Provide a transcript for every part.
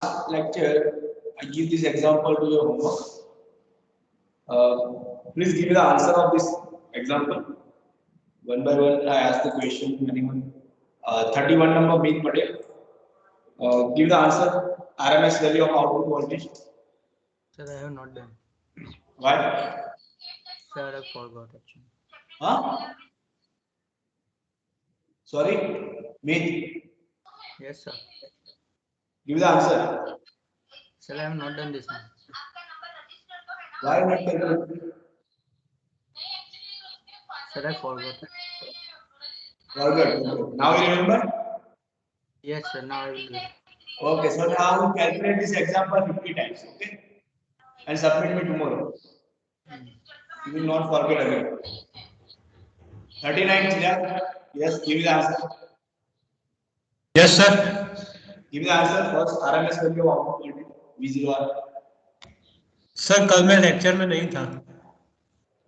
lecture, I give this example to your homework. Please give me the answer of this example. One by one, I ask the question. Anyone? 31 number Meet Patel. Give the answer. RMS value of output voltage. Sir, I have not done. Why? Sir, I forgot actually. Huh? Sorry? Meet. Yes, sir. Give the answer. Sir, I have not done this one. Why not calculate? Sir, I forgot. Forgot. Okay. Now you remember? Yes, sir. Now I will do it. Okay, so now calculate this example 50 times, okay? And submit me tomorrow. You will not forget again. 39 clear? Yes, give me the answer. Yes, sir. Give me the answer first. RMS value of output voltage V0R. Sir कल मैं lecture में नहीं था.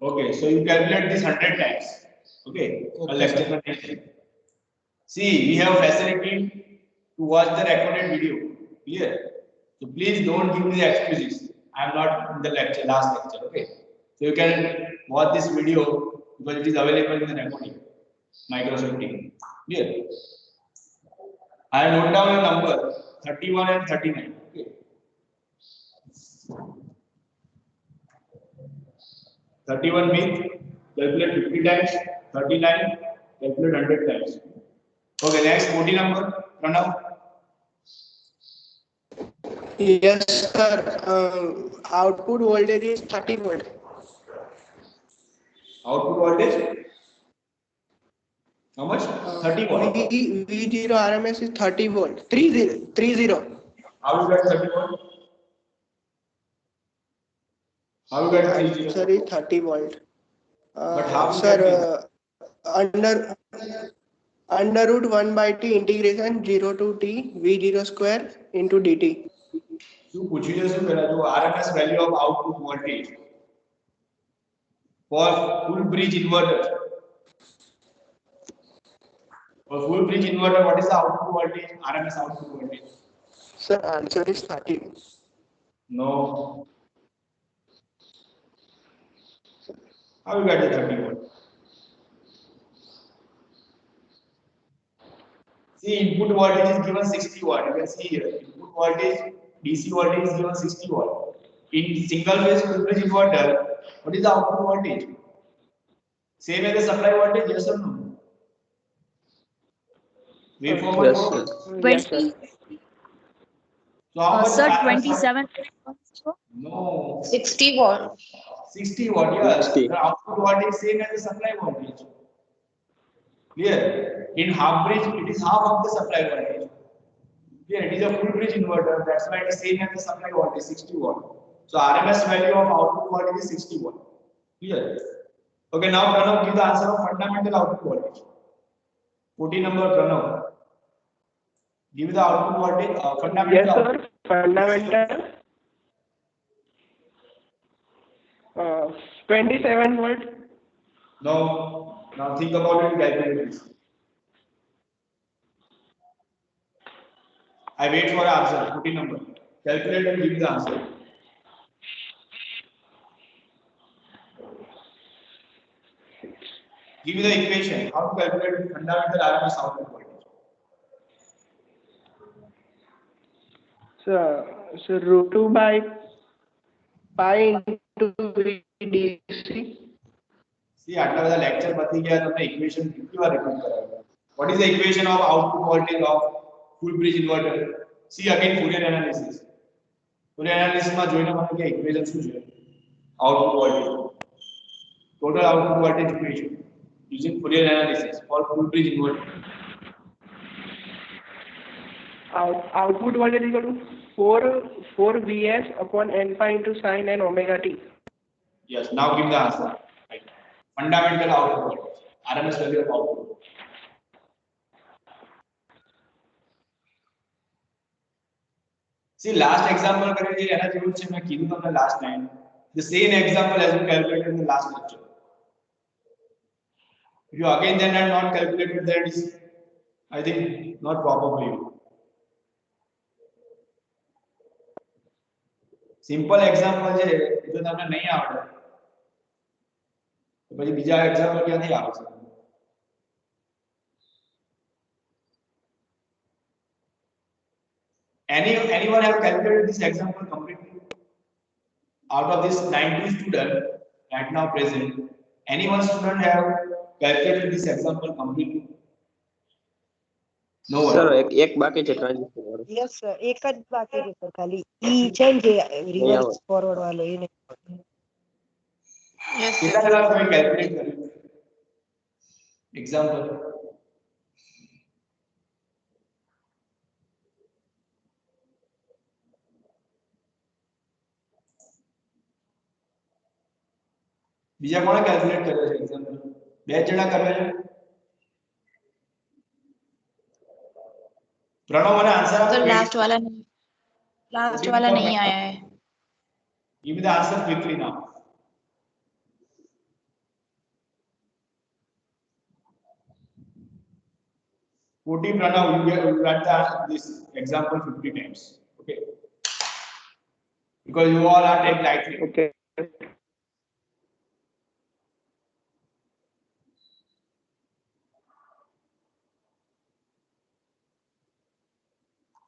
Okay, so you calculate this 100 times. Okay, Okay, lecture sir. में नहीं है. See, we have facility to watch the recorded video. Clear? So please don't give me the excuses. I am not in the lecture, last lecture. Okay. So you can watch this video because it is available in the recording. Microsoft Teams. Clear? I have noted down a number 31 and 39. Okay. 31 means calculate 50 times, 39 calculate 100 times. Okay, next 40 number, Pranav. Yes, sir. Output voltage is 30 volt. Output voltage? How much? 30 volt. V0 RMS is 30 volt. 30. How you get 30 volt? How you get 30? Sir is 30 volt. But how you Sir, get under root 1 by t integration 0 to t V0 square into dt. શું પૂછ્યું છે શું પેલા જો RMS value of output voltage for full bridge inverter. For full bridge inverter, what is the output voltage? RMS output voltage? Sir, answer is 30. No. How you get the 30 volt? See, input voltage is given 60 watt. You can see here. Input voltage, DC voltage is given 60 watt. In single phase full bridge inverter, what is the output voltage? Same as the supply voltage, yes or no? Waveform Yes, or sir. no? Yes, sir. So how much? Sir, RMS 27. No. 60 watt. 60 watt, yes. 60. The output voltage same as the supply voltage. Clear? In half bridge, it is half of the supply voltage. Clear? It is a full bridge inverter. That's why it is same as the supply voltage, 60 watt. So RMS value of output voltage is 60 watt. Clear? Okay, now Pranav give the answer of fundamental output voltage. 40 number Pranav. Give the output voltage, fundamental. Yes, sir. Fundamental. 27 volt. No. Now think about it and calculate this. I wait for answer. 40 number. Calculate and give the answer. Give me the equation. How to calculate fundamental RMS output voltage? So root 2 by pi into VDC. See, આટલા બધા lecture પતી ગયા તમને equation કેટલી વાર repeat કરાવ્યું. What is the equation of output voltage of full bridge inverter? See again Fourier analysis. Fourier analysis માં જોઈને મને કે ઇક્વેશન શું છે? Output voltage. Total output voltage equation using Fourier analysis for full bridge inverter. Output voltage equal to 4 Vs upon n pi into sin and omega t. Yes, now give the answer. Right. Fundamental output voltage. RMS value of output. See, last example करेंगे एना जेवुं છે મેં કીધું તમને last time. The same example as we calculated in the last lecture. If you again then had not calculated that is, I think, not proper for you. Simple example છે જો તમને નહીં આવડે તો પછી બીજા એક્ઝામ્પલ ક્યાંથી આવશે? Anyone have calculated this example completely? Out of this 90 student right now present, anyone student have calculated this example completely? No one. Sir એક બાકી છે ટ્રાન્ઝેક્શન વાળું. યસ સર, એક જ બાકી છે સર, ખાલી ઈ છે ને જે રિવર્સ ફોરવર્ડ વાળો એને. કેટલા જણા તમે કેલ્ક્યુલેટ કર્યું એક્ઝામ્પલ? બીજા કોણે કેલ્ક્યુલેટ કર્યો છે એક્ઝામ્પલ? બે જણા કર્યો છે? प्रणव मैंने आंसर सर लास्ट वाला नहीं आया है. Give me the answer quickly now. Koti Pranav, you got this example 50 times. Okay. Because you all are take lightly. Okay.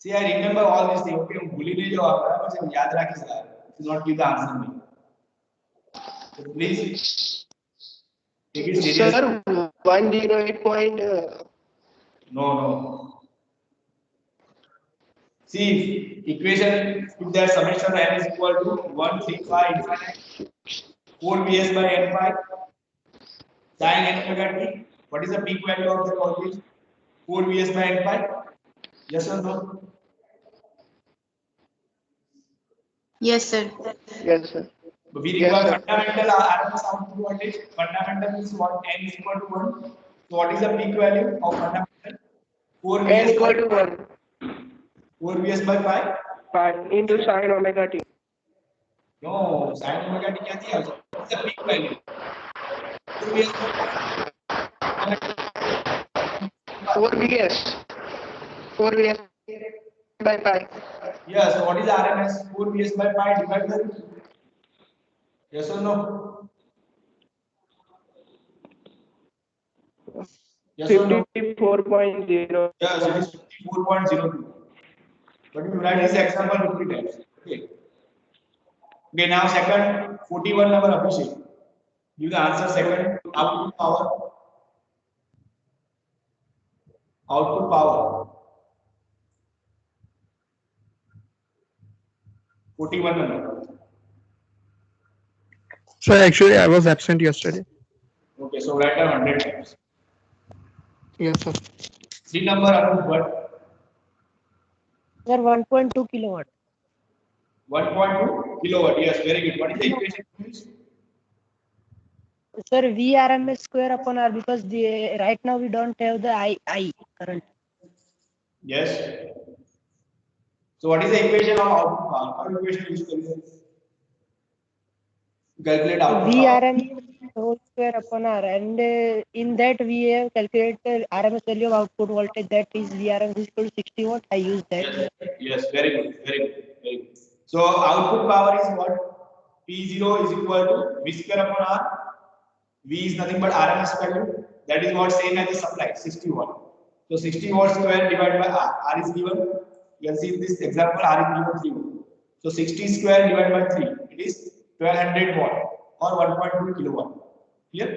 See, I remember all these things. Okay, भूली नहीं जाओ आप, बस याद रखिए sir. Do not give the answer me. So please take it serious. Sir, 108 point. No. See, equation if their summation n is equal to 1, 3, 5 infinite 4 bs by n pi sin n omega t. What is the peak value of the voltage? 4 bs by n pi. Yes or no? Yes sir. Yes, sir. But we require fundamental RMS output voltage. Fundamental means what? N is equal to 1. So what is the peak value of fundamental? 4 N bs equal to 1. 4 bs by pi. Pi into sin omega t. No, sin omega t क्या थी? What is the peak value? 4 bs by pi. 4 bs. 4 bs by pi. Yeah, so what is RMS? 4 bs by pi divided by root. Yes or no? Yes or no? 54.0. Yes, it is 54.02. But you write this example 50 times. Okay. Okay, now second, 41 number Abhishek. Give the answer second. Output power. Output power. 41 number. So actually, I was absent yesterday. Okay, so write down 100 times. Yes, sir. 3 number Anup Bhatt. Sir 1.2 kilowatt. 1.2 kilowatt. Yes, very good. What is the equation? Sir, VRMS square upon R, because right now we don't have the I current. Yes. So what is the equation of output power? How equation use करेंगे? Calculate output power. VRMS whole square upon R, and in that we have calculated RMS value of output voltage, that is VRMS is equal to 60 watt. I use that. Yes, very good, very good, very good. So output power is what? P0 is equal to V square upon R. V is nothing but RMS value. That is what same as the supply, 60 watt. So 60 watt square divided by R. R is given. You can see in this example R is given 3 watt. So 60 square divided by 3. It is 1200 watt or 1.2 kilowatt. Clear?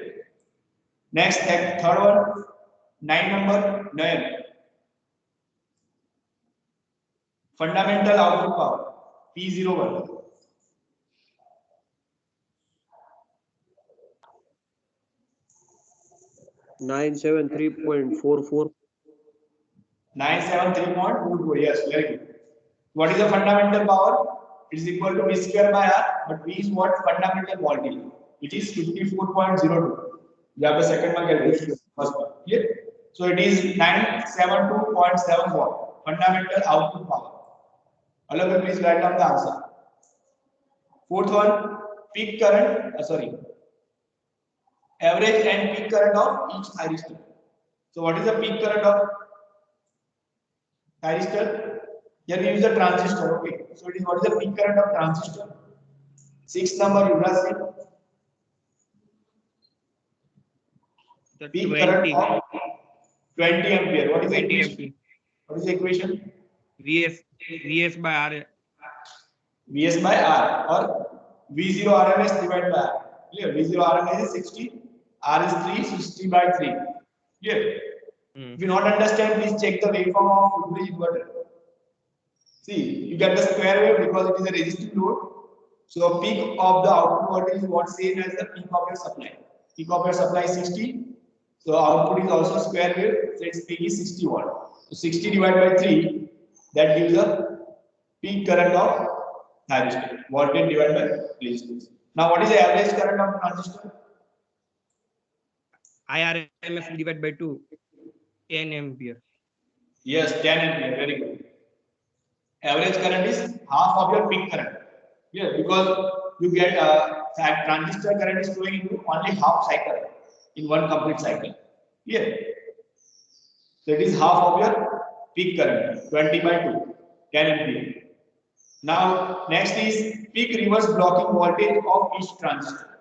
Next, third one, 9 number, Nayan. Fundamental output power, P01. 973.44. 973.44. Yes, very good. What is the fundamental power? It is equal to V square by R, but V is what? Fundamental voltage, which is 54.02. You have the second one calculation. First one. Clear? So it is 972.7 watt. Fundamental output power. All of you please write down the answer. Fourth one, peak current. Average and peak current of each thyristor. So what is the peak current of thyristor? Here we use the transistor. Okay. So it is what is the peak current of transistor? 6th number Yuvraj Singh. The Peak 20. current of 20 ampere. What is the 20 equation? ampere. What is the equation? VS by R. Vs by R or V0 RMS divided by R. Clear? V0 RMS is 60. R is 3, 60 by 3. Clear? If you not understand, please check the waveform of full bridge inverter. See, you get the square wave because it is a resistive load. So peak of the output voltage is what same as the peak of your supply. Peak of your supply is 60. So output is also square wave. So its peak is 60 watt. So 60 divided by 3, that gives a peak current of thyristor. Voltage divided by resistance. Now what is the average current of transistor? IRMS divided by 2. 10 ampere. Yes, 10 ampere. Very good. Average current is half of your peak current. Yeah, because you get transistor current is flowing into only half cycle in one complete cycle. Yeah. So it is half of your peak current, 20 by 2, 10 ampere. Now next is peak reverse blocking voltage of each transistor.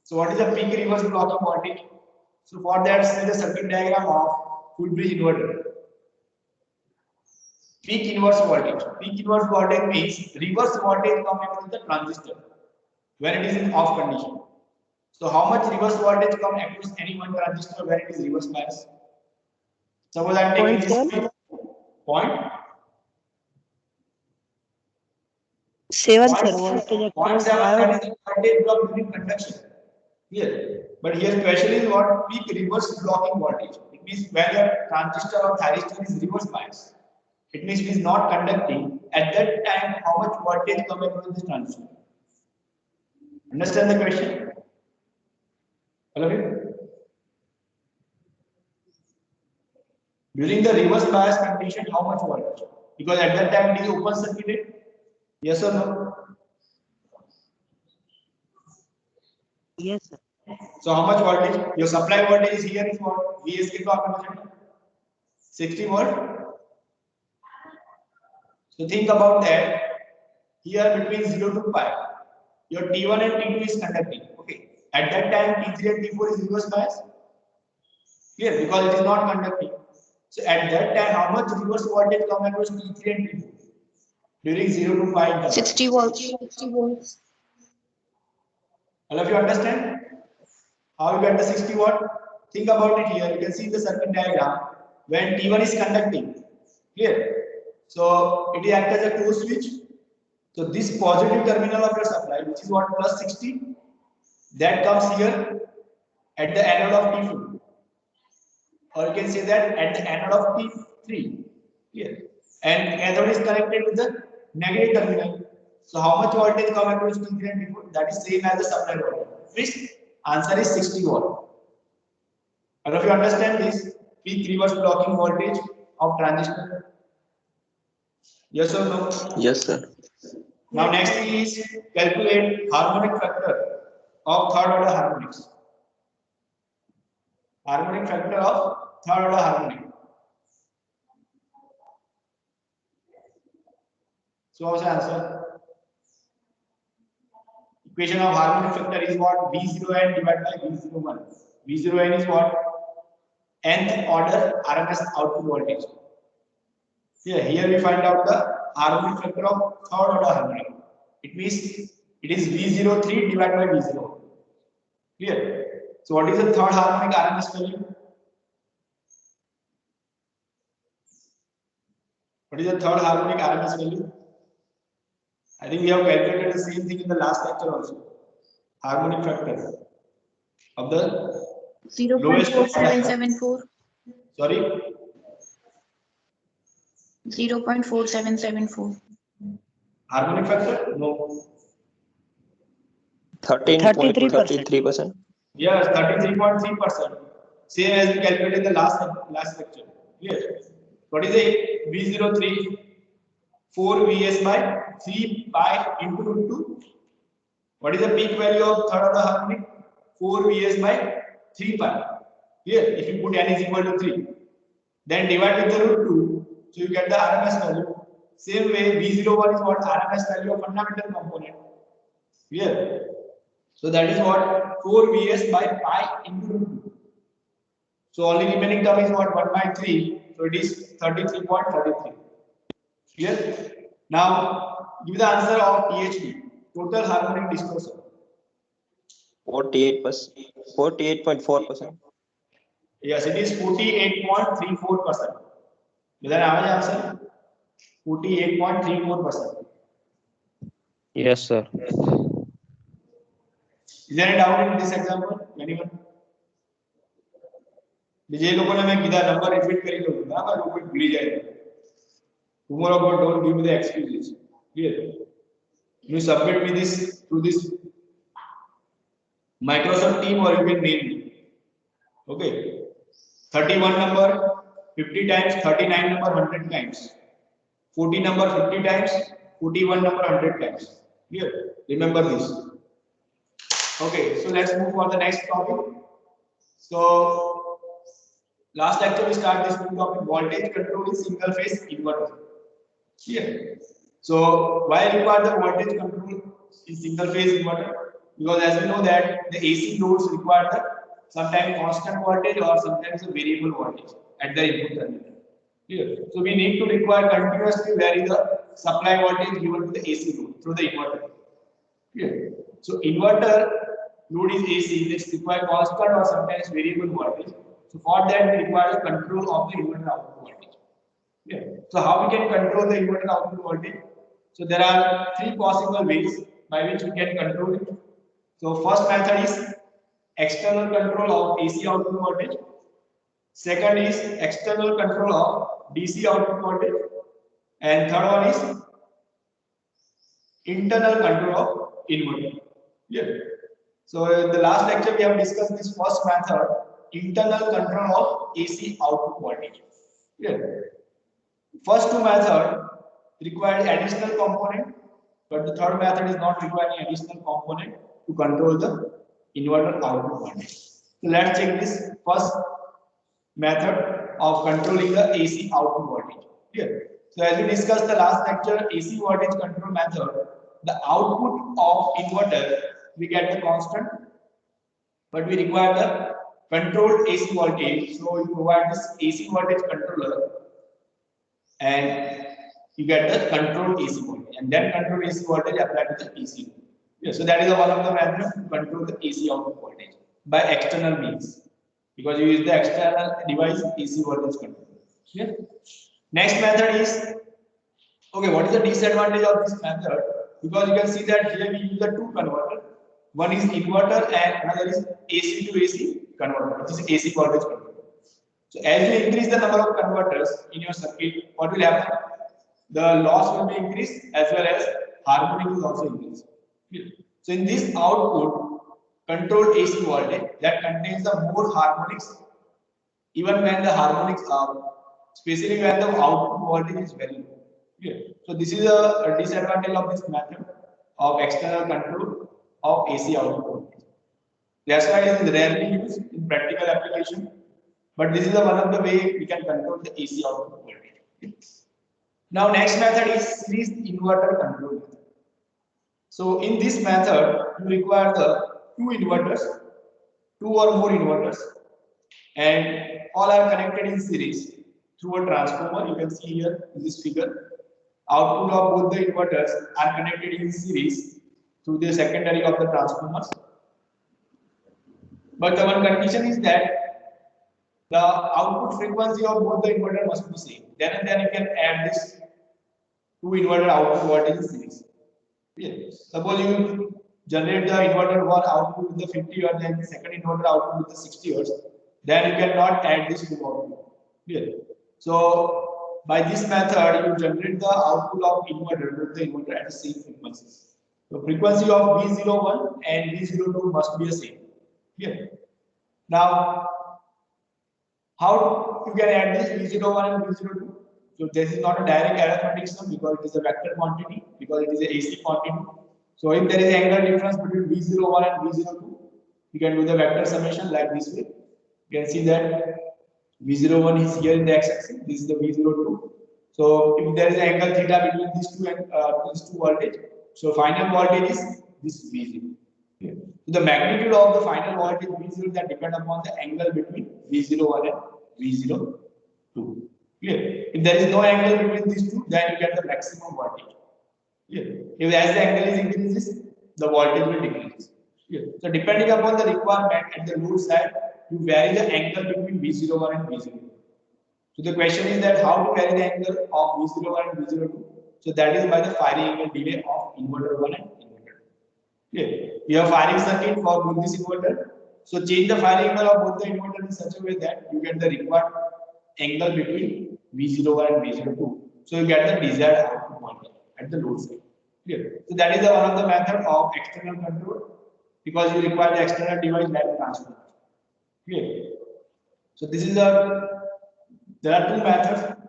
So what is the peak reverse blocking voltage? So for that, see the circuit diagram of full bridge inverter. Peak inverse voltage. Peak inverse voltage means reverse voltage coming from the transistor when it is in off condition. So how much reverse voltage come across any one transistor when it is reverse bias? Suppose I am taking this point. 7 sir, voltage across 0.7, that is diode. the voltage drop during conduction. Here, but here specially is what peak reverse blocking voltage. It means when your transistor or thyristor is reverse bias. It means it is not conducting. At that time, how much voltage comes across this transistor? Understand the question? All of you? During the reverse bias condition, how much voltage? Because at that time it is open circuited. Yes or no? Yes sir. So how much voltage? Your supply voltage is here is what? VSK को आपने बताया 60 volt. So think about that. Here between 0 to pi, your T1 and T2 is conducting. Okay. At that time, T3 and T4 is reverse bias. Clear? Because it is not conducting. So at that time, how much reverse voltage come across T3 and T2 during 0 to pi interval? 60 volts. 60 volts. All of you understand? How you get the 60 watt? Think about it here. You can see the circuit diagram when T1 is conducting. Clear? So it acts as a closed switch. So this positive terminal of your supply, which is what plus 60, that comes here at the anode of T2. Or you can say that at the anode of T3. Clear? And anode is connected with the negative terminal. So how much voltage come across T3 and T4? That is same as the supply voltage. Which answer is 60 watt. All of you understand this? Peak reverse blocking voltage of transistor. Yes or no? Yes, sir. Now next is calculate harmonic factor of third order harmonics. Harmonic factor of third order harmonic. So what's the answer? Equation of harmonic factor is what? V0n divided by V01. V0n is what? Nth order RMS output voltage. Here we find out the harmonic factor of third order harmonic. It means it is V03 divided by V0. Clear? So what is the third harmonic RMS value? What is the third harmonic RMS value? I think we have calculated the same thing in the last lecture also. Harmonic factor of the 0.4774. Sorry? 0.4774. Harmonic factor? No. 13.33%. Yes, 33.3%. Same as we calculated in the last lecture. Yes. What is a V03? 4 Vs by 3 pi into 2. What is the peak value of third order harmonic? 4 Vs by 3 pi. Here, if you put n is equal to 3, then divide with the root 2. So you get the RMS value. Same way, V01 is what? RMS value of fundamental component. Clear? So that is what 4 Vs by pi into root 2. So only remaining term is what? 1 by 3. So it is 33.33. Clear? Now give the answer of THD, total harmonic distortion. 48%. 48.4%. Yes, it is 48.34%. Is that our answer? 48.34%. Yes, sir. Is there any doubt in this example? Anyone? જે લોકોને મેં કીધા number repeat કરી દઉં બરાબર લોકો ભૂલી જાય tomorrow God don't give me the excuses. Clear? You submit me this through this Microsoft team or you can name me. Okay. 31 number 50 times, 39 number 100 times, 40 number 50 times, 41 number 100 times. Clear? Remember this. Okay, so let's move on the next topic. So last lecture we start this new topic, voltage control in single phase inverter. Clear? So why require the voltage control in single phase inverter? Because as we know that the AC loads require the sometimes constant voltage or sometimes a variable voltage at the input terminal. Clear? So we need to require continuously vary the supply voltage given to the AC load through the inverter. Clear? So inverter load is AC, this require constant or sometimes variable voltage. So for that we require the control of the inverter output voltage. Clear? So how we can control the inverter output voltage? So there are 3 possible ways by which we can control it. So first method is external control of AC output voltage. Second is external control of DC output voltage. And third one is internal control of inverter. Yeah. So in the last lecture we have discussed this first method, internal control of AC output voltage. Yeah. First 2 methods require additional component, but the third method is not requiring additional component to control the inverter output voltage. So let's check this first method of controlling the AC output voltage. Here. So as we discussed the last lecture, AC voltage control method, the output of inverter we get the constant, but we require the controlled AC voltage. So you provide this AC voltage controller and you get the controlled AC voltage, and then controlled AC voltage applied to the AC. Yeah, so that is one of the methods to control the AC output voltage by external means, because you use the external device AC voltage controller. Yeah. Next method is, okay, what is the disadvantage of this method? Because you can see that here we use the 2 converters. One is inverter and another is AC to AC converter, which is AC voltage controller. So as you increase the number of converters in your circuit, what will happen? The loss will be increased as well as harmonic will also increase. So in this output, controlled AC voltage that contains the more harmonics, even when the harmonics are, especially when the output voltage is very low. Yeah. So this is a disadvantage of this method of external control of AC output voltage. That's why it is rarely used in practical application, but this is one of the way we can control the AC output voltage. Now next method is series inverter control method. So in this method you require the 2 inverters, 2 or more inverters, and all are connected in series through a transformer. You can see here in this figure, output of both the inverters are connected in series through the secondary of the transformers. But the one condition is that the output frequency of both the inverter must be same. Then and then you can add this 2 inverter output voltage in series. Yeah. Suppose you generate the inverter one output with the 50 Hz and the second inverter output with the 60 Hz, then you cannot add this 2 output. Yeah. So by this method you generate the output of inverter with the inverter at the same frequency. The frequency of V01 and V02 must be the same. Yeah. Now how you can add this V01 and V02? So this is not a direct arithmetic sum because it is a vector quantity, because it is a AC quantity. So if there is angle difference between V01 and V02, you can do the vector summation like this way. You can see that V01 is here in the x-axis, this is the V02, So if there is an angle theta between these two voltage, so final voltage is this V0. Okay. So the magnitude of the final voltage V0 that depend upon the angle between V01 and V02. Clear? If there is no angle between these two, then you get the maximum voltage. Clear? If as the angle is increases, the voltage will decrease. Clear? So depending upon the requirement at the load side, you vary the angle between V01 and V02. So the question is that how to vary the angle of V01 and V02. So that is by the firing angle delay of inverter 1 and inverter 2. Clear? We have firing circuit for both this inverter. So change the firing angle of both the inverter in such a way that you get the required angle between V01 and V02. So you get the desired output voltage at the load side. Clear? So that is one of the method of external control, because you require the external device like transformer. Clear? So this is there are two methods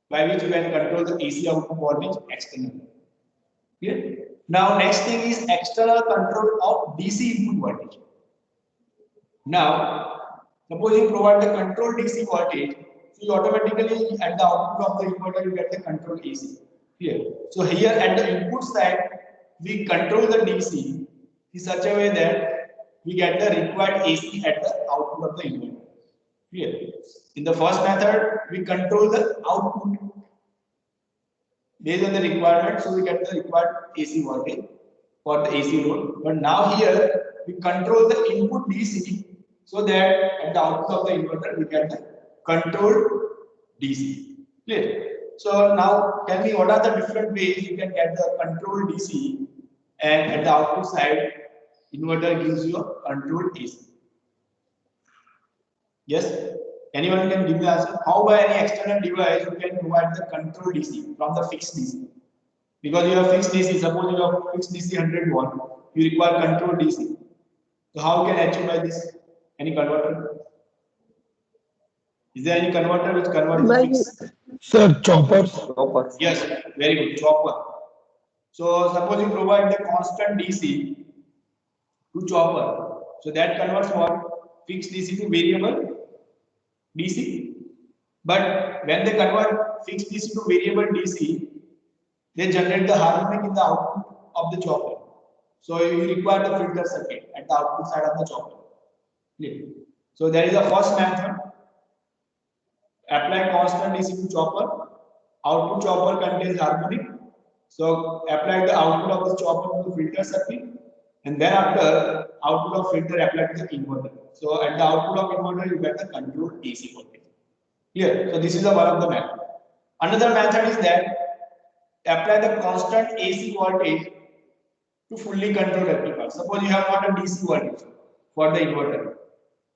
by which you can control the AC output voltage externally. Clear? Now next thing is external control of DC input voltage. Now suppose you provide the control DC voltage, so you automatically at the output of the inverter you get the control AC. Clear? So here at the input side we control the DC in such a way that we get the required AC at the output of the inverter. Clear? In the first method, we control the output based on the requirement, so we get the required AC voltage for the AC load. But now here we control the input DC, so that at the output of the inverter we get the controlled DC. Clear? So now tell me what are the different ways you can get the controlled DC, and at the output side inverter gives you a controlled AC. Yes? Anyone can give the answer? How by any external device you can provide the control DC from the fixed DC? Because you have fixed DC, suppose you have fixed DC 100 watt, you require control DC. So how can achieve by this? Any converter? Is there any converter which converts the fixed? Sir, choppers. Yes, very good. Chopper. So suppose you provide the constant DC to chopper. So that converts what? Fixed DC to variable DC. But when they convert fixed DC to variable DC, they generate the harmonic in the output of the chopper. So you require the filter circuit at the output side of the chopper. Clear? So there is a first method. Apply constant DC to chopper. Output chopper contains harmonic. So apply the output of the chopper to the filter circuit, and then after output of filter apply to the inverter. So at the output of inverter you get the controlled AC voltage. Clear? So this is one of the method. Another method is that apply the constant AC voltage to fully control rectifier. Suppose you have not a DC voltage for the inverter.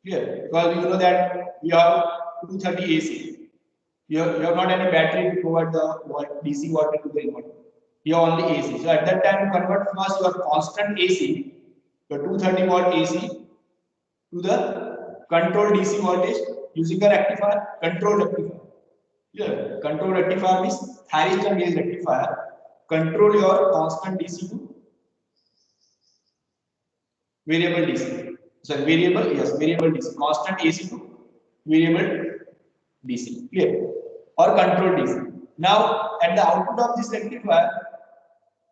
Clear? Because you know that we have 230 AC. You have not any battery to provide the DC voltage to the inverter. You have only AC. So at that time you convert first your constant AC, your 230 volt AC, to the controlled DC voltage using a rectifier, control rectifier. Yeah, control rectifier means thyristor based rectifier. Control your constant DC to variable DC. Sorry, variable, yes, variable DC. Constant AC to variable DC. Clear? Or control DC. Now, at the output of this rectifier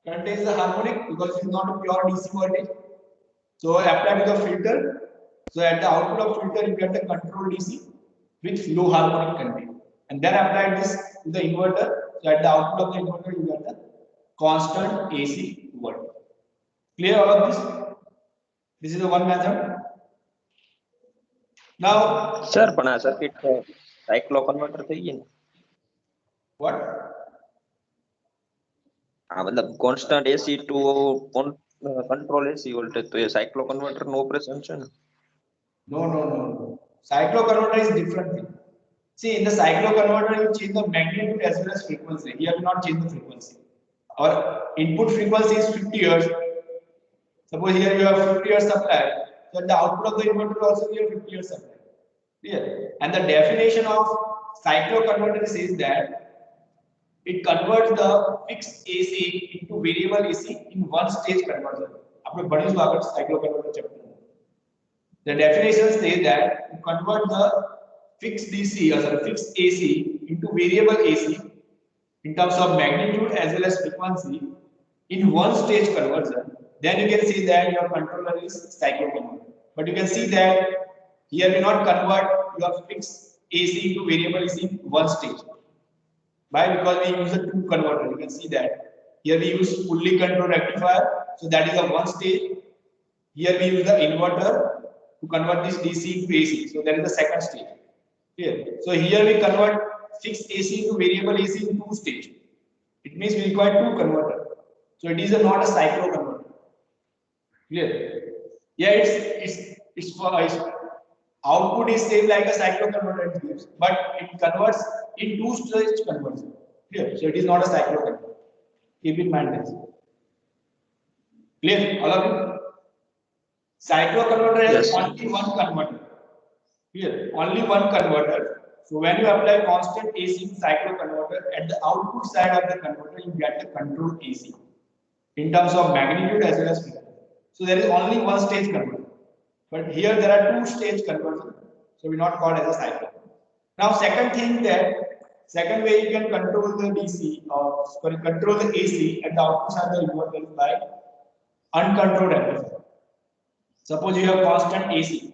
contains the harmonic, because it is not a pure DC voltage. So apply to the filter. So at the output of filter you get the control DC with low harmonic content, and then apply this to the inverter. So at the output of the inverter you get the constant AC voltage. Clear all of this? This is the one method. Now, Sir, પણ આ circuit સાયક્લો converter થઈ ગઈ ને? what? मतलब constant AC to control AC voltage, तो ये cyclo converter નો operation છે ને? No. Cyclo converter is different thing. See, in the cyclo converter you change the magnitude as well as frequency. Here you not change the frequency. Our input frequency is 50 Hz. Suppose here you have 50 Hz supply, so the output of the inverter also you have 50 Hz supply. Clear? And the definition of cyclo converter says that it converts the fixed AC into variable AC in one stage conversion. આપણે ભણીશું આગળ cyclo converter chapter. The definition says that to convert the fixed DC or fixed AC into variable AC in terms of magnitude as well as frequency in one stage conversion, then you can see that your controller is cycloconverter. But you can see that here we not convert your fixed AC to variable AC in one stage. Why? Because we use a two converter. You can see that here we use fully controlled rectifier, so that is a one stage. Here we use the inverter to convert this DC to AC, so that is the second stage. Here, so here we convert fixed AC to variable AC in two stage. It means we require two converter. So it is not a cyclo converter. Clear? Yeah, it's for output is same like a cyclo converter it gives, but it converts in two stage conversion. Clear? So it is not a cyclo converter. Keep in mind this. Clear? All of you? Cyclo converter has Yes. only one converter. Clear? Only one converter. So when you apply constant AC in cyclo converter, at the output side of the converter, you get the controlled AC in terms of magnitude as well as frequency. So there is only one stage converter. But here there are two stage conversion. So we not called as a cycle. Now second thing that second way you can control the DC or control the AC at the output side of the inverter is by uncontrolled amplifier. Suppose you have constant AC,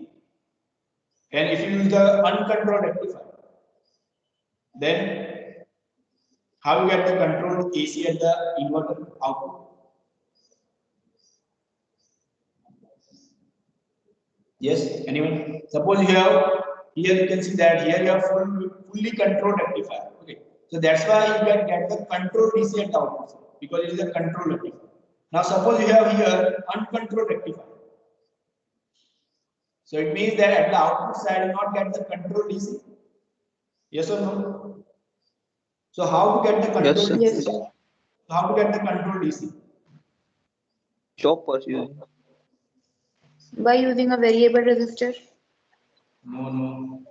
and if you use the uncontrolled amplifier, then how you get the controlled AC at the inverter output? Yes, anyone? Suppose you have here you can see that here you have fully controlled amplifier. Okay, so that's why you can get the controlled DC at the output because it is a controlled amplifier. Now suppose you have here uncontrolled rectifier. So it means that at the output side you not get the controlled DC. Yes or no? So how to get the controlled sir. DC? Yes, sir. So how to get the controlled DC? Choppers using. By using a variable resistor. No.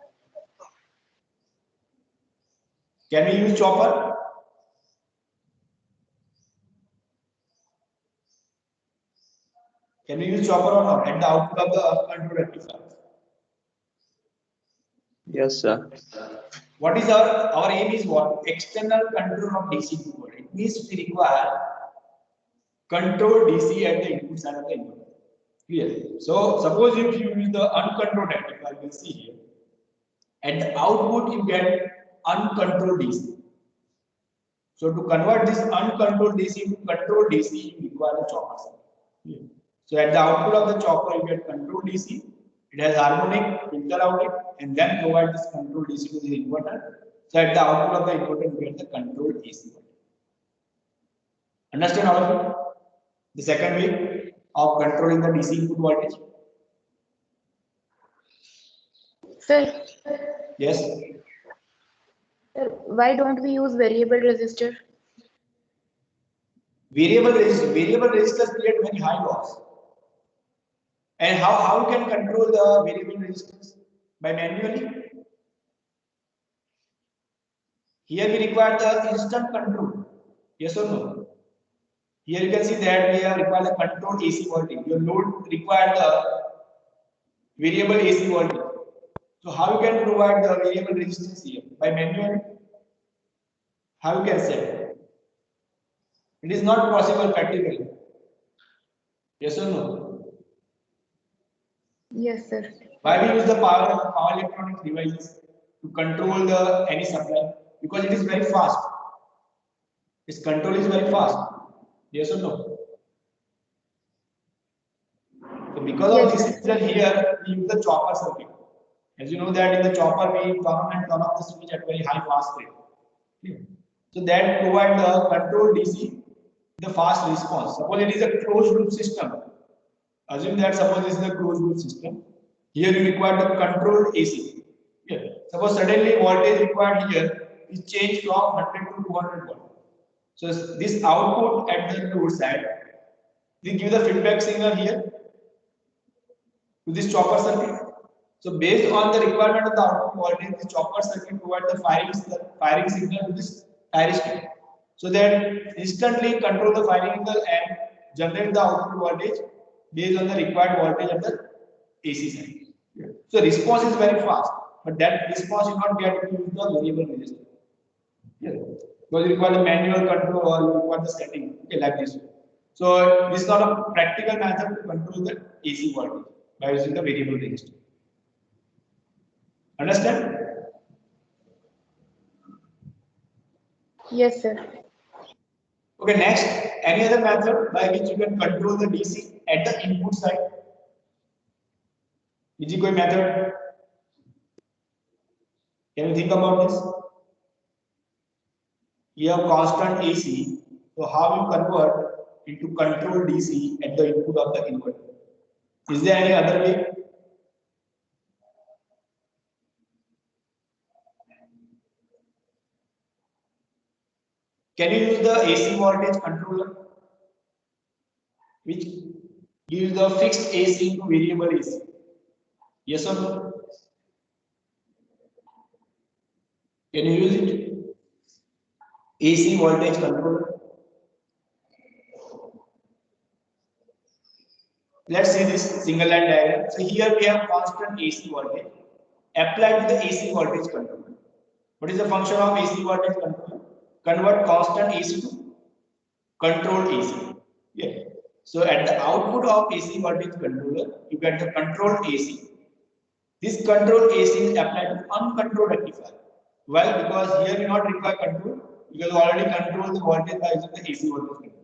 Can we use chopper? Can we use chopper or not at the output of the uncontrolled rectifier? Yes, sir. What is our aim is what? External control of DC to voltage. It means we require controlled DC at the input side of the inverter. Clear? So suppose if you use the uncontrolled rectifier, you can see here. At the output you get uncontrolled DC. So to convert this uncontrolled DC to controlled DC, you require a chopper circuit. So at the output of the chopper, you get controlled DC. It has harmonic, filter out it, and then provide this controlled DC to the inverter. So at the output of the inverter, you get the controlled AC. Understand all of you? The second way of controlling the DC input voltage. Sir, Yes. sir, why don't we use variable resistor? Variable resistors create very high loss. And how you can control the variable resistance? By manually. Here we require the instant control. Yes or no? Here you can see that we require the controlled AC voltage. Your load require the variable AC voltage. So how you can provide the variable resistance here? By manually. How you can set? It is not possible practically. Yes or no? Yes, sir. Why we use the power electronic devices to control the any supply? Because it is very fast. Its control is very fast. Yes or no? So because of this reason here we use the chopper circuit. As you know that in the chopper we turn on and turn off the switch at very high fast rate. So that provide the control DC the fast response. Suppose it is a closed loop system. Assume that suppose this is a closed loop system. Here you require the controlled AC. Here. Suppose suddenly voltage required here is changed from 100 to 200 volt. So this output at the load side, we give the feedback signal here to this chopper circuit. So based on the requirement of the output voltage, the chopper circuit provides the firing signal to this thyristor. So that instantly control the firing signal and generate the output voltage based on the required voltage of the AC side. So response is very fast, but that response you not get if you use the variable resistor. Because you require the manual control or you require the setting, okay, like this. So this is not a practical method to control the AC voltage by using the variable resistor. Understand? Yes, sir. Okay, next, any other method by which you can control the DC at the input side? Is there any method? Can you think about this? You have constant AC, so how you convert into control DC at the input of the inverter? Is there any other way? Can you use the AC voltage controller, which gives the fixed AC into variable AC? Yes or no? Can you use it? AC voltage controller. Let's see this single line diagram. So here we have constant AC voltage applied to the AC voltage controller. What is the function of AC voltage controller? Convert constant AC to controlled AC. Yeah. So at the output of AC voltage controller, you get the controlled AC. This controlled AC is applied to uncontrolled rectifier. Why? Because here we not require control, because we already control the voltage by using the AC voltage controller.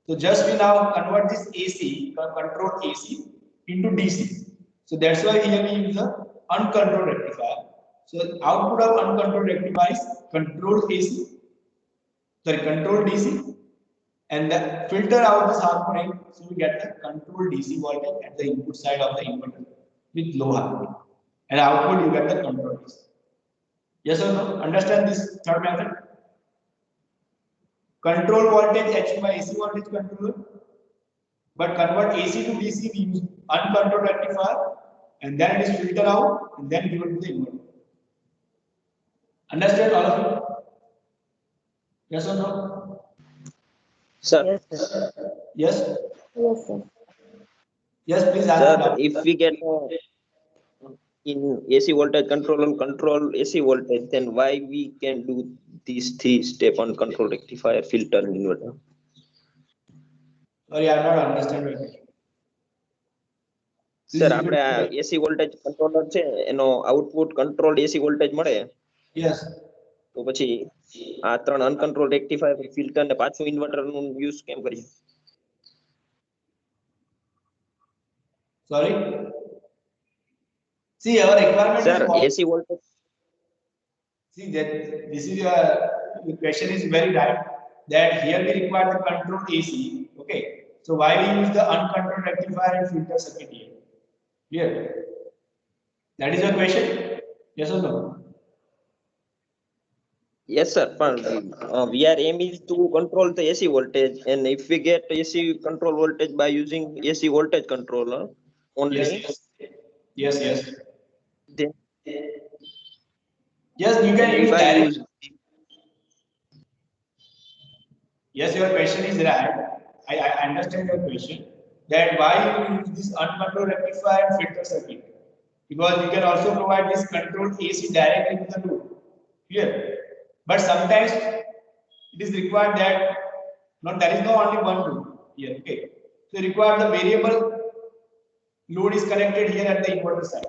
So just we now convert this AC, controlled AC into DC. So that's why here we use the uncontrolled rectifier. So output of uncontrolled rectifier is controlled AC, sorry, controlled DC, and the filter out this harmonic, so we get the controlled DC voltage at the input side of the inverter with low harmonic, and output you get the controlled DC. Yes or no? Understand this third method? Control voltage achieved by AC voltage controller, but convert AC to DC, we use uncontrolled rectifier, and then it is filtered out and then given to the inverter. Understand all of you? Yes or no? Sir, Yes, sir. Yes? Yes, sir. Yes, please sir, answer. if we get in AC voltage control AC voltage, then why we can do these 3 step on control rectifier, filter, and inverter? Sorry, I am not understand your question. Sir આપણે આ AC voltage controller છે એનો output controlled AC voltage મળે Yes. તો પછી આ ત્રણ uncontrol rectifier filter ને પાછું ઇન્વર્ટર નું યુઝ કેમ કરીએ? Sorry. See, our requirement sir is what? AC voltage See that this is your question is very right. That here we require the controlled AC. Okay. So why we use the uncontrolled rectifier and filter circuit here? Clear? That is your question? Yes or no? yes sir but VR aim is to control the AC voltage, and if we get AC control voltage by using AC voltage controller only, Yes. Yes. then Yes, you can use if I direct. use Yes, your question is right. I understand your question. That why you use this uncontrolled rectifier and filter circuit? Because you can also provide this controlled AC directly to the loop. Clear? But sometimes it is required that there is no only one loop here. Okay. So you require the variable load is connected here at the inverter side.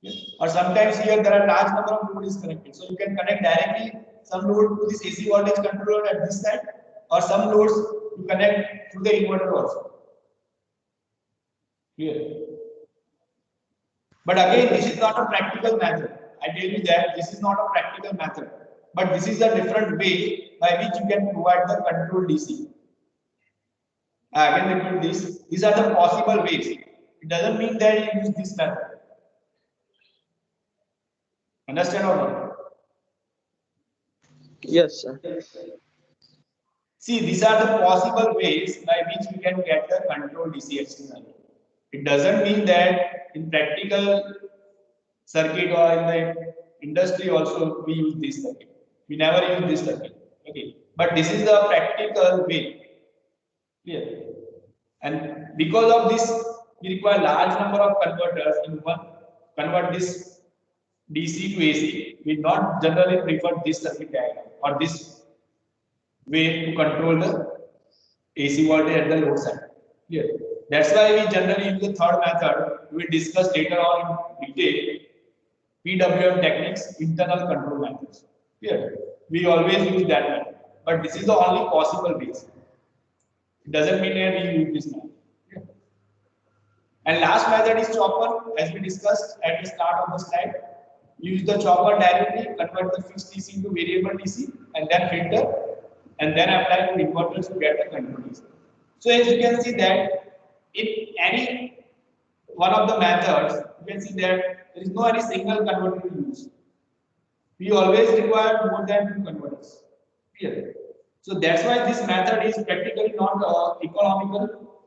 Yes. Or sometimes here there are large number of load is connected. So you can connect directly some load to this AC voltage controller at this side, or some loads you connect to the inverter also. Clear? But again, this is not a practical method. I tell you that this is not a practical method. But this is a different way by which you can provide the controlled DC. Again, repeat this. These are the possible ways. It doesn't mean that you use this method. Understand or not? yes sir. See, these are the possible ways by which we can get the controlled DC externally. It doesn't mean that in practical circuit or in the industry also we use this circuit. We never use this circuit. Okay, but this is the practical way. Clear? And because of this, we require large number of converters in one. Convert this DC to AC, we not generally prefer this circuit diagram or this way to control the AC voltage at the load side. Clear? That's why we generally use the third method. We will discuss later on in detail. PWM techniques, internal control methods. Clear? We always use that method, but this is the only possible way. It doesn't mean that we use this method. Clear? And last method is chopper, as we discussed at the start of the slide. Use the chopper directly, convert the fixed DC into variable DC, and then filter, and then apply to inverters to get the control DC. So as you can see that in any one of the methods, you can see that there is no any single converter to use. We always require more than 2 converters. Clear? So that's why this method is practically not economical.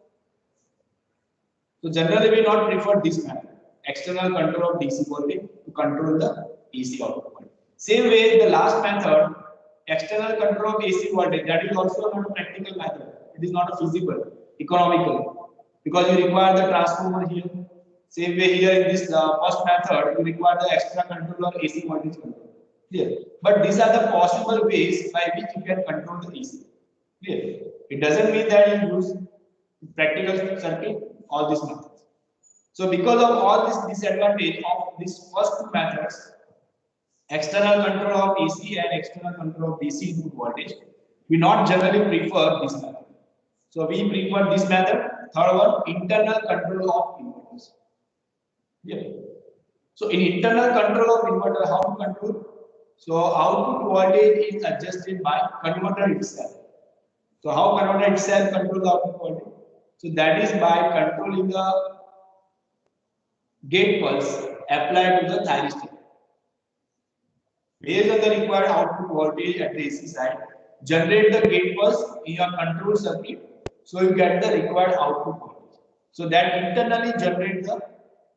So generally we not prefer this method, external control of DC voltage to control the AC output voltage. Same way the last method, external control of AC voltage, that is also not a practical method. It is not a feasible, economical, because you require the transformer here. Same way here in this first method, you require the extra control of AC voltage control. Clear? But these are the possible ways by which you can control the AC. Clear? It doesn't mean that you use practical circuit all these methods. So because of all this disadvantage of these first two methods, external control of AC and external control of DC input voltage, we not generally prefer this method. So we prefer this method. Third one, internal control of inverters. Yeah. So in internal control of inverter, how to control? So output voltage is adjusted by converter itself. So how converter itself controls the output voltage? So that is by controlling the gate pulse applied to the thyristor. Based on the required output voltage at the AC side, generate the gate pulse in your control circuit, so you get the required output voltage. So that internally generates the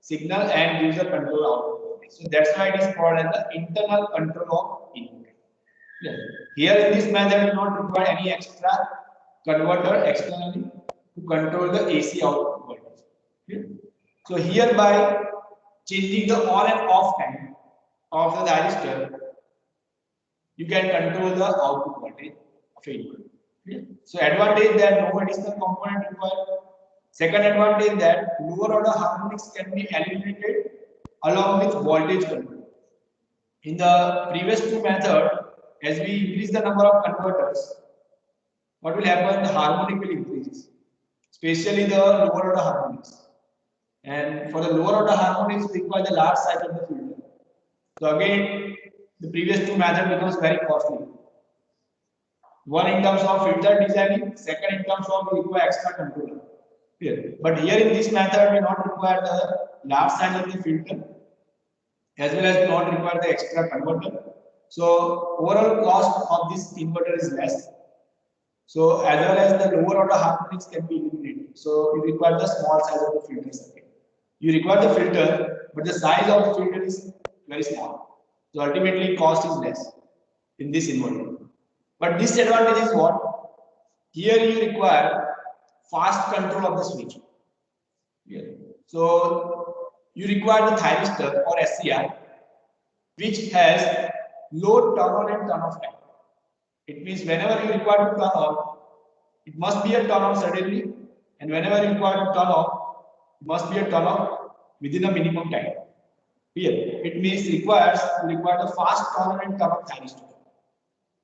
signal and gives the control output voltage. So that's why it is called as the internal control of input. Yeah. Here in this method, you not require any extra converter externally to control the AC output voltage. Okay. So here by changing the on and off time of the thyristor, you can control the output voltage of input. Okay. So advantage that no additional component required. Second advantage that lower order harmonics can be eliminated along with voltage control. In the previous two methods, as we increase the number of converters, what will happen? The harmonic will increase, especially the lower order harmonics. And for the lower order harmonics, we require the large size of the filter. So again, the previous two methods becomes very costly. One in terms of filter designing, second in terms of we require extra controller. Here. But here in this method, we not require the large size of the filter, as well as we not require the extra converter. So overall cost of this inverter is less. So as well as the lower order harmonics can be eliminated. So you require the small size of the filter circuit. You require the filter, but the size of the filter is very small. So ultimately cost is less in this inverter. But disadvantage is what? Here you require fast control of the switch. Here. So you require the thyristor or SCR, which has low turn on and turn off time. It means whenever you require to turn on, it must be a turn on suddenly, and whenever you require to turn off, it must be a turn off within a minimum time. Here, it means you require the fast turn on and turn off thyristor,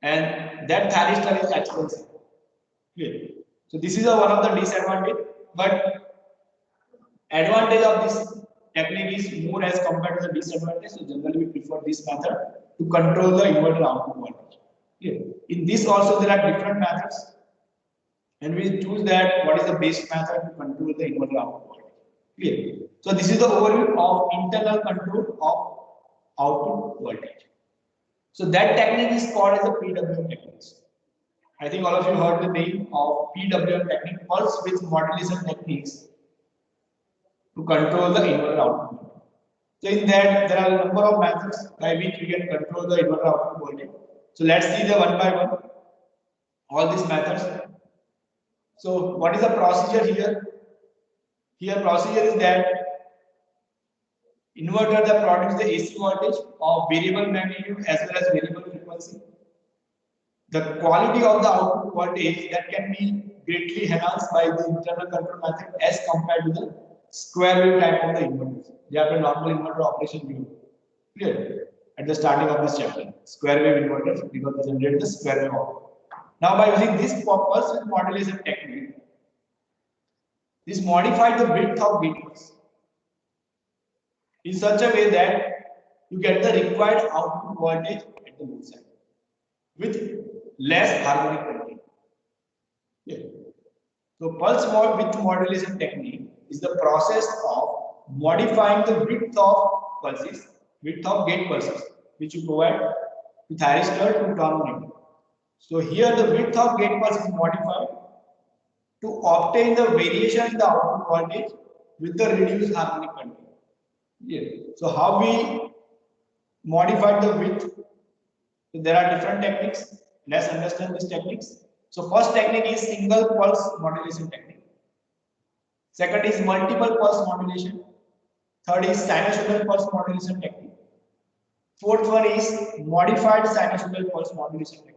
and that thyristor is expensive. Here. So this is one of the disadvantage, but advantage of this technique is more as compared to the disadvantage. So generally we prefer this method to control the inverter output voltage. Here. In this also there are different methods, and we choose that what is the best method to control the inverter output voltage. Clear? So this is the overview of internal control of output voltage. So that technique is called as the PWM techniques. I think all of you heard the name of PWM technique, pulse width modulation techniques, to control the inverter output. So in that there are a number of methods by which we can control the inverter output voltage. So let's see the one by one all these methods. So what is the procedure here? Here procedure is that Inverter that produce the AC voltage of variable magnitude as well as variable frequency. The quality of the output voltage that can be greatly enhanced by the internal control method as compared to the square wave type of the inverters. They are the normal inverter operation view. Clear? At the starting of this chapter, square wave inverters because they generate the square wave output. Now, by using this pulse width modulation technique, this modified the width of gate pulse in such a way that you get the required output voltage at the load side with less harmonic content. Yeah. So pulse width modulation technique is the process of modifying the width of pulses, width of gate pulses, which you provide to thyristor to terminate. So here the width of gate pulse is modified to obtain the variation in the output voltage with the reduced harmonic content. Yeah. So how we modified the width? So there are different techniques. Let's understand these techniques. So first technique is single pulse modulation technique. Second is multiple pulse modulation. Third is sinusoidal pulse modulation technique. Fourth one is modified sinusoidal pulse modulation technique.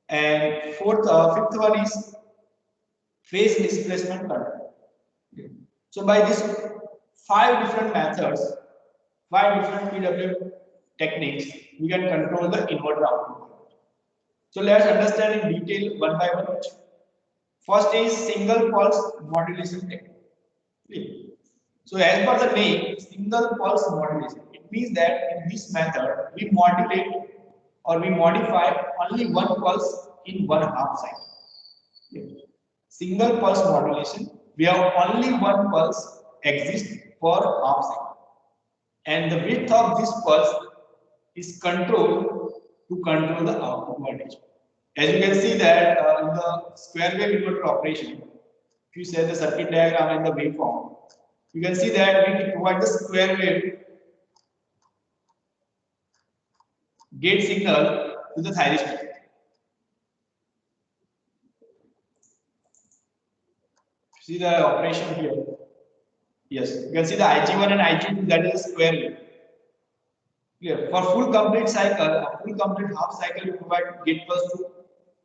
And fifth one is phase displacement control. So by these 5 different methods, 5 different PWM techniques, we can control the inverter output. So let's understand in detail one by one. First is single pulse modulation technique. So as per the name, single pulse modulation, it means that in this method we modulate or we modify only one pulse in one half cycle. Single pulse modulation, we have only one pulse exists for half cycle, and the width of this pulse is controlled to control the output voltage. As you can see that in the square wave inverter operation, if you say the circuit diagram and the waveform, you can see that we provide the square wave gate signal to the thyristor. See the operation here. Yes, you can see the IG1 and IG2, that is square wave. Clear. For full complete cycle, a full complete half cycle, you provide gate pulse to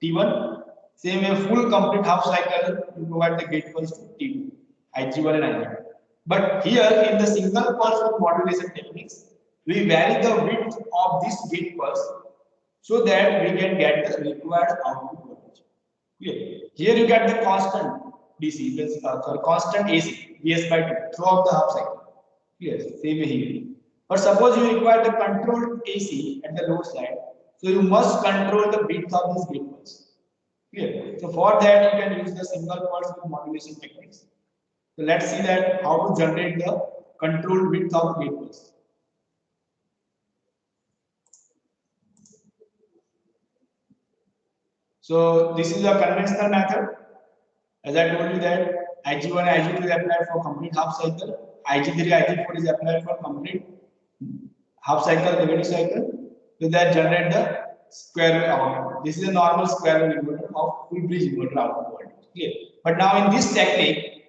T1. Same way, full complete half cycle, you provide the gate pulse to T2, IG1 and IG2. But here in the single pulse modulation techniques, we vary the width of this gate pulse so that we can get the required output voltage. Clear. Here you get the constant DC, constant AC, Vs by 2 throughout the half cycle. Clear. Same way here. But suppose you require the controlled AC at the load side, so you must control the width of this gate pulse. Clear. So for that you can use the single pulse modulation techniques. So let's see that how to generate the controlled width of the gate pulse. So this is a conventional method. As I told you that IG1 and IG2 is applied for complete half cycle, IG3, IG4 is applied for complete half cycle, negative cycle. So that generate the square wave output. This is a normal square wave inverter of full bridge inverter output voltage. Clear. But now in this technique,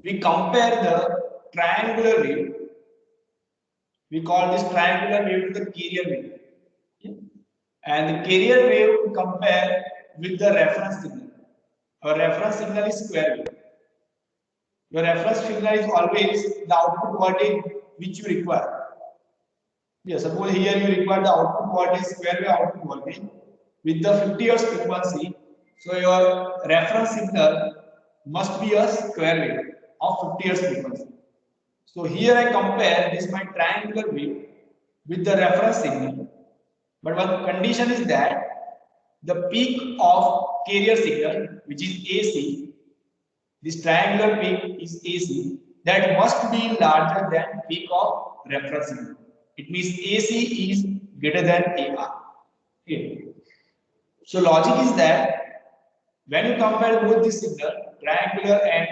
we compare the triangular wave. We call this triangular wave to the carrier wave. Okay. And the carrier wave we compare with the reference signal. Our reference signal is square wave. Your reference signal is always the output voltage which you require. Yes, suppose here you require the output voltage, square wave output voltage with the 50 Hz frequency. So your reference signal must be a square wave of 50 Hz frequency. So here I compare this my triangular wave with the reference signal. But one condition is that the peak of carrier signal, which is AC, this triangular peak is AC, that must be larger than peak of reference signal. It means AC is greater than AR. Okay. So logic is that when you compare both this signal, triangular and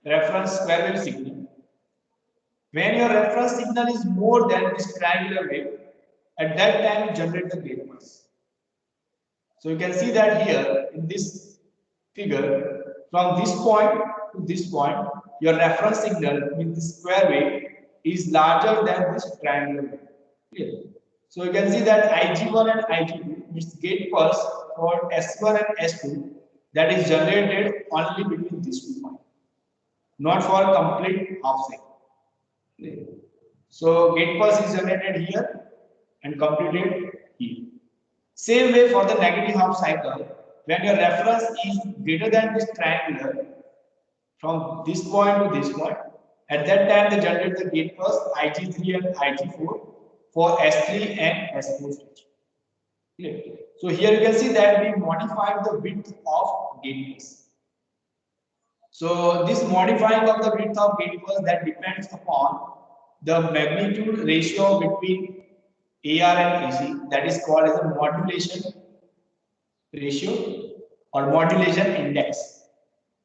reference square wave signal, when your reference signal is more than this triangular wave, at that time you generate the gate pulse. So you can see that here in this figure, from this point to this point, your reference signal with the square wave is larger than this triangular wave. Clear? So you can see that Ig1 and Ig2 means gate pulse for S1 and S2 that is generated only between these 2 points, not for complete half cycle. Clear? So gate pulse is generated here and completed here. Same way for the negative half cycle, when your reference is greater than this triangular, from this point to this point, at that time they generate the gate pulse Ig3 and Ig4 for S3 and S4 stage. Clear? So here you can see that we modified the width of gate pulse. So this modifying of the width of gate pulse that depends upon the magnitude ratio between AR and AC, that is called as a modulation ratio or modulation index.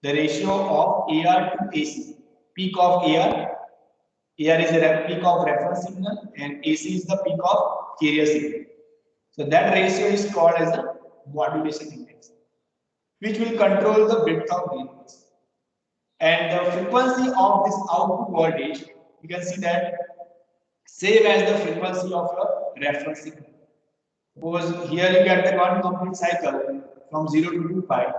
The ratio of AR to AC. Peak of AR is a peak of reference signal and AC is the peak of carrier signal. So that ratio is called as a modulation index, which will control the width of gate pulse. And the frequency of this output voltage, you can see that same as the frequency of your reference signal. Suppose here you get the one complete cycle from 0 to 2 pi.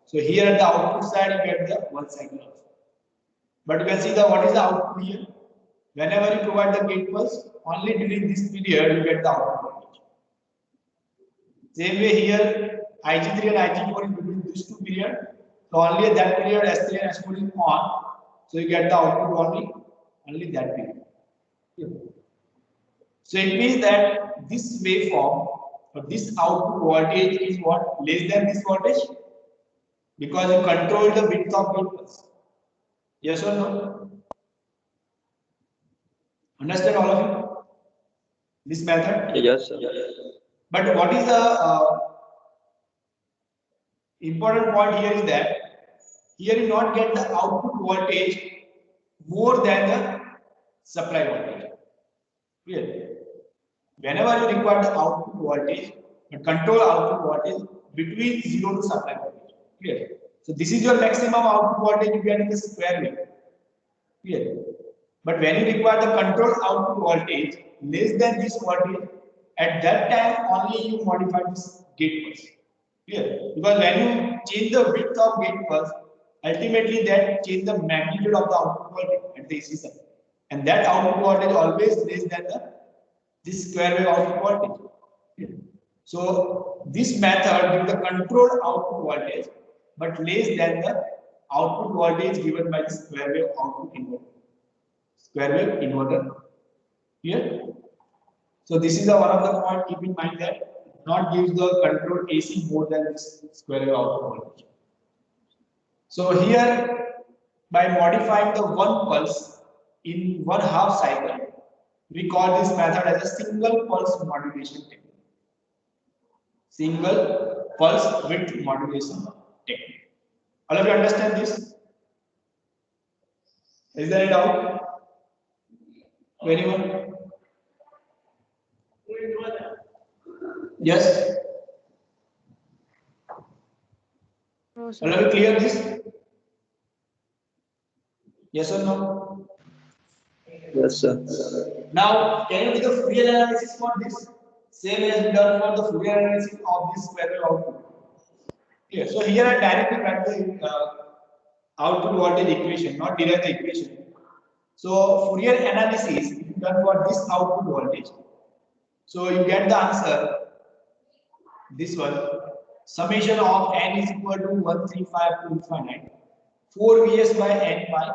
So here at the output side you get the one cycle also. But you can see the what is the output here. Whenever you provide the gate pulse, only during this period you get the output voltage. Same way here, Ig3 and Ig4 is between these 2 periods. So only at that period S3 and S4 is on. So you get the output only that period. So it means that this waveform or this output voltage is what? Less than this voltage? Because you control the width of gate pulse. Yes or no? Understand all of you? This method? Yes, sir. But what is the important point here is that here you not get the output voltage more than the supply voltage. Clear? Whenever you require the output voltage, but control output voltage between 0 to supply voltage. Clear? So this is your maximum output voltage you get in the square wave. Clear? But when you require the control output voltage less than this voltage, at that time only you modify this gate pulse. Clear? Because when you change the width of gate pulse, ultimately that change the magnitude of the output voltage at the AC side. And that output voltage always less than this square wave output voltage. So this method gives the controlled output voltage but less than the output voltage given by the square wave output inverter. Square wave inverter. Here. So this is one of the point. Keep in mind that not gives the controlled AC more than this square wave output voltage. So here, by modifying the one pulse in one half cycle, we call this method as a single pulse modulation technique. Single pulse width modulation technique. All of you understand this? Is there a doubt? Anyone? Yes? No, sir. All of you clear this? Yes or no? Yes, sir. Now, can you do the Fourier analysis for this? Same as we done for the Fourier analysis of this square wave output. Yeah. So here I directly write the output voltage equation, not derive the equation. So Fourier analysis is done for this output voltage. So you get the answer. This one, summation of n is equal to 135 to infinite, 4 Vs by n pi,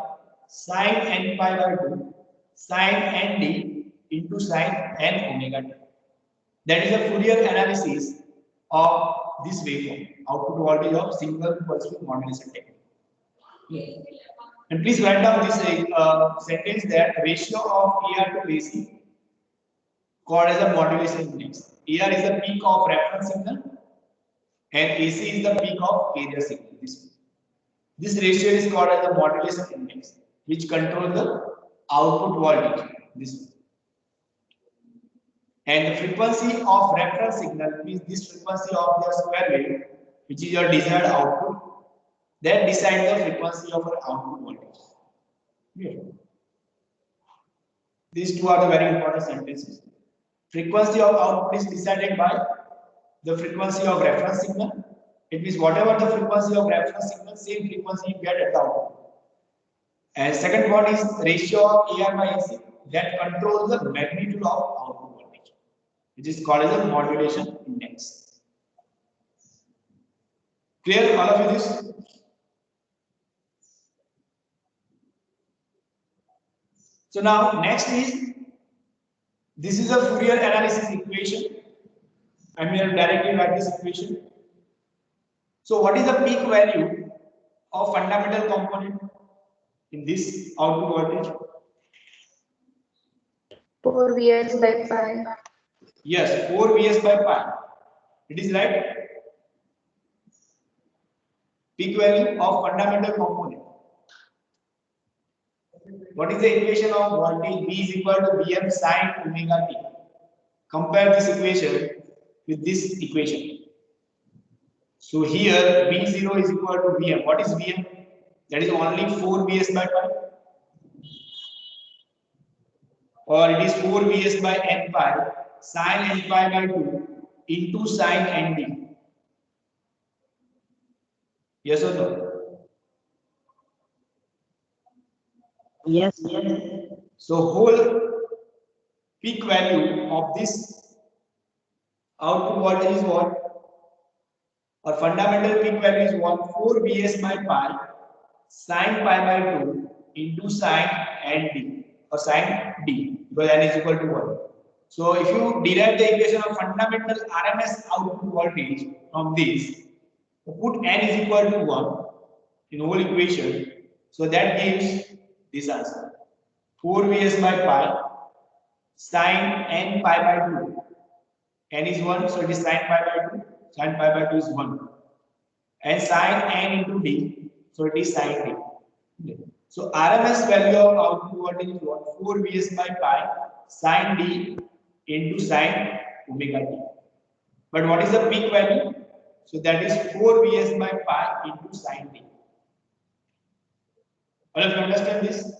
sin n pi by 2, sin nd into sin n omega t. That is a Fourier analysis of this waveform, output voltage of single pulse width modulation technique. And please write down this sentence that ratio of AR to AC called as a modulation index. AR is the peak of reference signal and AC is the peak of carrier signal. This ratio is called as the modulation index, which controls the output voltage. This. And the frequency of reference signal means this frequency of the square wave, which is your desired output, that decides the frequency of our output voltage. Yeah. These two are the very important sentences. Frequency of output is decided by the frequency of reference signal. It means whatever the frequency of reference signal, same frequency you get at the output. And second one is ratio of AR by AC that controls the magnitude of output voltage, which is called as a modulation index. Clear all of you this? So now next is, this is a Fourier analysis equation. I'm going to directly write this equation. So what is the peak value of fundamental component in this output voltage? 4 Vs by pi. Yes, 4 Vs by pi. It is right. Peak value of fundamental component. What is the equation of voltage? V is equal to Vm sin omega t. Compare this equation with this equation. So here V0 is equal to Vm. What is Vm? That is only 4 Vs by pi. Or it is 4 Vs by n pi sin n pi by 2 into sin nd. Yes or no? Yes. So whole peak value of this output voltage is what? Or fundamental peak value is what? 4 Vs by pi sin pi by 2 into sin nd or sin d, because n is equal to 1. So if you derive the equation of fundamental RMS output voltage from this, put n is equal to 1 in whole equation, so that gives this answer. 4 Vs by pi sin n pi by 2. N is 1, so it is sin pi by 2. Sin pi by 2 is 1. And sin n into d, so it is sin d. So RMS value of output voltage is what? 4 Vs by pi sin d into sin omega t. But what is the peak value? So that is 4 Vs by pi into sin d. All of you understand this?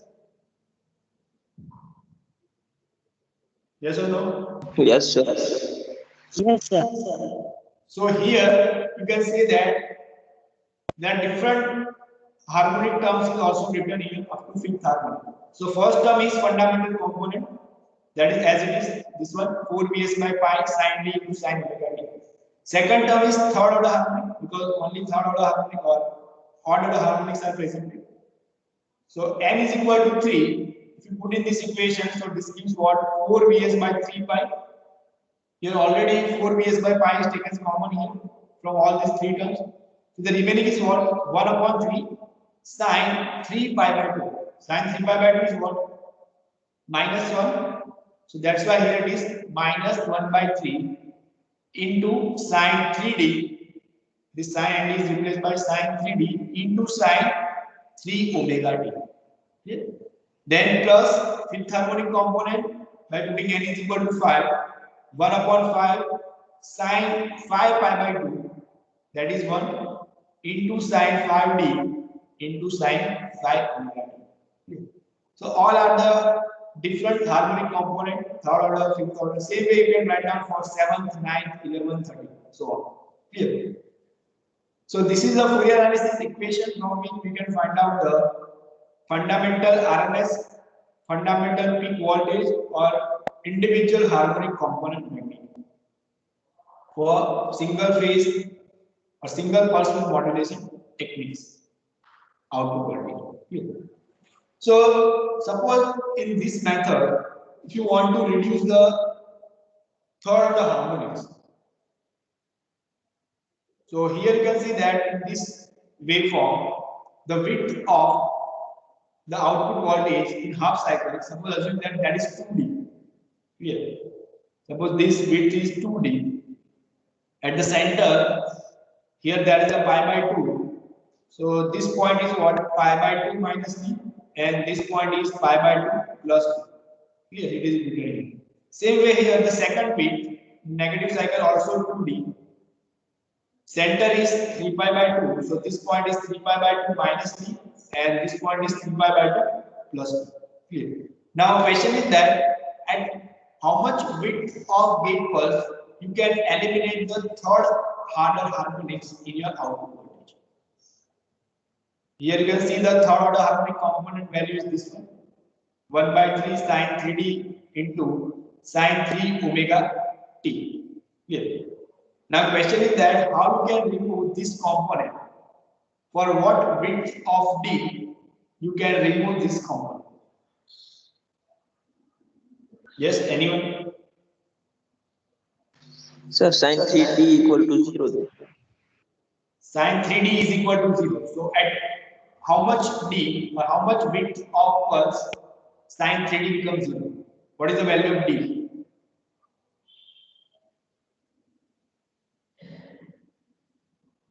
Yes or no? Yes, sir. Yes, sir. So here you can say that there are different harmonic terms is also written here up to 5th harmonic. So first term is fundamental component, that is as it is, this one 4 Vs by pi sin d into sin omega t. Second term is third order harmonic, because only third order harmonic or odd order harmonics are present. So n is equal to 3. If you put in this equation, so this gives what? 4 Vs by 3 pi. Here already 4 Vs by pi is taken as common here from all these three terms. So the remaining is what? 1 upon 3 sin 3 pi by 2. Sin 3 pi by 2 is what? Minus 1. So that's why here it is minus 1 by 3 into sin 3d. This sin nd is replaced by sin 3d into sin 3 omega t. Okay. Then plus 5th harmonic component by putting n is equal to 5. 1 upon 5 sin 5 pi by 2, that is 1 into sin 5d into sin 5 omega t. So all are the different harmonic component, third order, fifth order. Same way you can write down for 7th, 9th, 11th, 13th, so on. Clear? So this is the Fourier analysis equation from which we can find out the fundamental RMS, fundamental peak voltage or individual harmonic component magnitude for single phase or single pulse width modulation techniques output voltage. So suppose in this method, if you want to reduce the third order harmonics, so here you can see that in this waveform, the width of the output voltage in half cycle, suppose assume that that is 2d. Clear? Suppose this width is 2d. At the center, here there is a pi by 2. So this point is what? Pi by 2 minus d, and this point is pi by 2 plus 2. Clear? It is written. Same way here, the second width, negative cycle also 2d. Center is 3 pi by 2. So this point is 3 pi by 2 minus d, and this point is 3 pi by 2 plus 2. Clear? Now question is that at how much width of gate pulse you can eliminate the third harder harmonics in your output voltage. Here you can see the third order harmonic component value is this one. 1 by 3 sine 3d into sine 3 omega t. Here. Now question is that how you can remove this component. For what width of d you can remove this component. Yes, anyone? Sir, sine 3d equal to 0 then. Sine 3d is equal to 0. So at how much d or how much width of pulse sine 3d becomes 0? What is the value of d?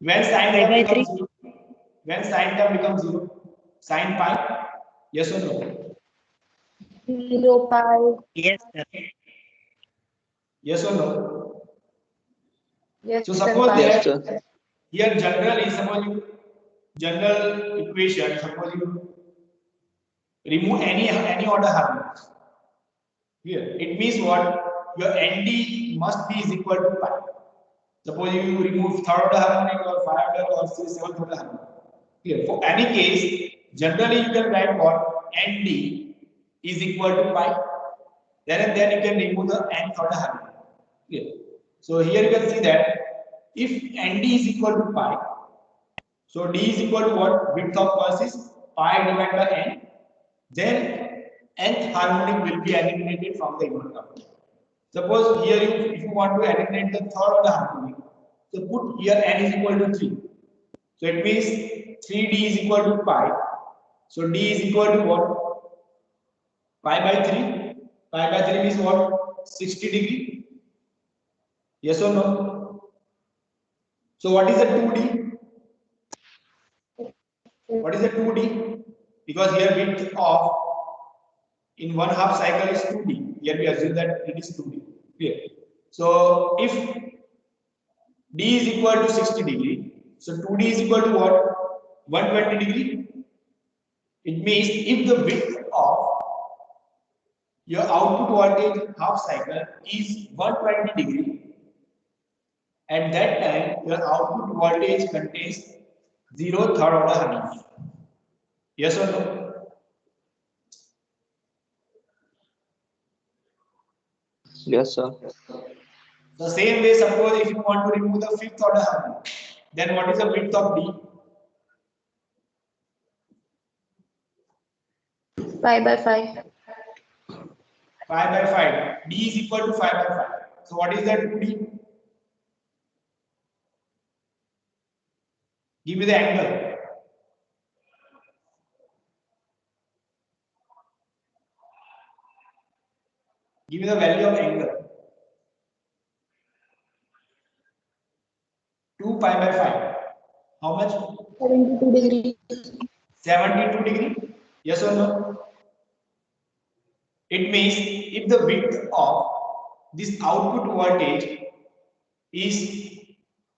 When sine Pi term by becomes 3. 0? When sine term becomes 0? Sine pi? Yes or no? 0 pi. Yes, sir. Yes or no? Yes, So sir, suppose pi. Yes, that sir. here generally suppose you general equation, suppose you remove any order harmonics. Here it means what? Your ND must be is equal to pi. Suppose you remove third order harmonic or 5th order or say 7th order harmonic. Here for any case, generally you can write what? ND is equal to pi. Then and then you can remove the nth order harmonic. Here. So here you can see that if ND is equal to pi, so D is equal to what? Width of pulse is pi divided by n. Then nth harmonic will be eliminated from the inverter. Suppose here if you want to eliminate the third order harmonic, so put here n is equal to 3. So it means 3d is equal to pi. So d is equal to what? Pi by 3. Pi by 3 means what? 60 degree. Yes or no? So what is the 2d? What is the 2d? Because here width of in 1/2 cycle is 2d. Here we assume that it is 2d. Clear. So if d is equal to 60 degree, so 2d is equal to what? 120 degree. It means if the width of your output voltage half cycle is 120 degree, at that time your output voltage contains 0 third order harmonic. Yes or no? Yes, sir. The same way, suppose if you want to remove the 5th order harmonic, then what is the width of D? Pi by 5. 5 by 5. D is equal to 5 by 5. So what is that 2D? Give me the angle. Give me the value of angle. 2 pi by 5. How much? 72 degree. 72 degree. Yes or no? It means if the width of this output voltage is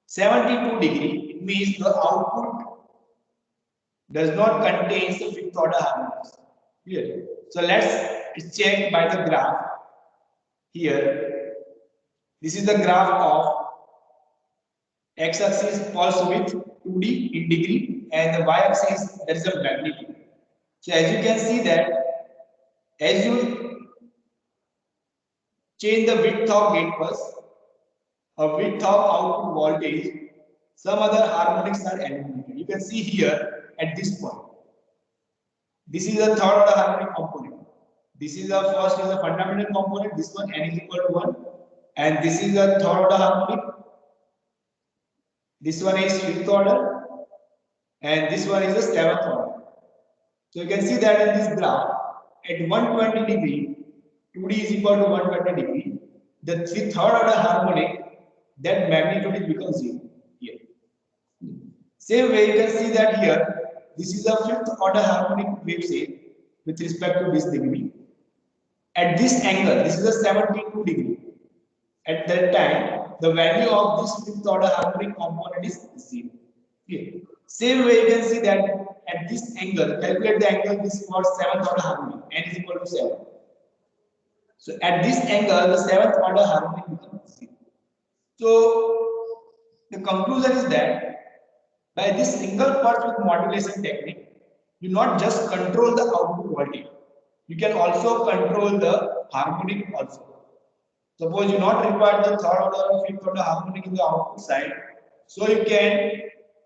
72 degree, it means the output does not contain the 5th order harmonics. Clear? So let's check by the graph. Here, this is the graph of x-axis pulse width 2d in degree and the y-axis that is the magnitude. So as you can see that as you change the width of gate pulse or width of output voltage, some other harmonics are eliminated. You can see here at this point. This is the third order harmonic component. This is the first is the fundamental component. This one n is equal to 1, and this is the third order harmonic. This one is 5th order, and this one is the 7th order. So you can see that in this graph, at 120 degree, 2d is equal to 120 degree. The third order harmonic, that magnitude is becomes 0 here. Same way you can see that here, this is the 5th order harmonic wave shape with respect to this degree. At this angle, this is a 72 degree. At that time, the value of this 5th order harmonic component is 0. Here. Same way you can see that at this angle, calculate the angle this for 7th order harmonic, n is equal to 7. So at this angle, the seventh order harmonic becomes 0. So the conclusion is that by this single pulse width modulation technique, you not just control the output voltage, you can also control the harmonic also. Suppose you not require the third order or fifth order harmonic in the output side, so you can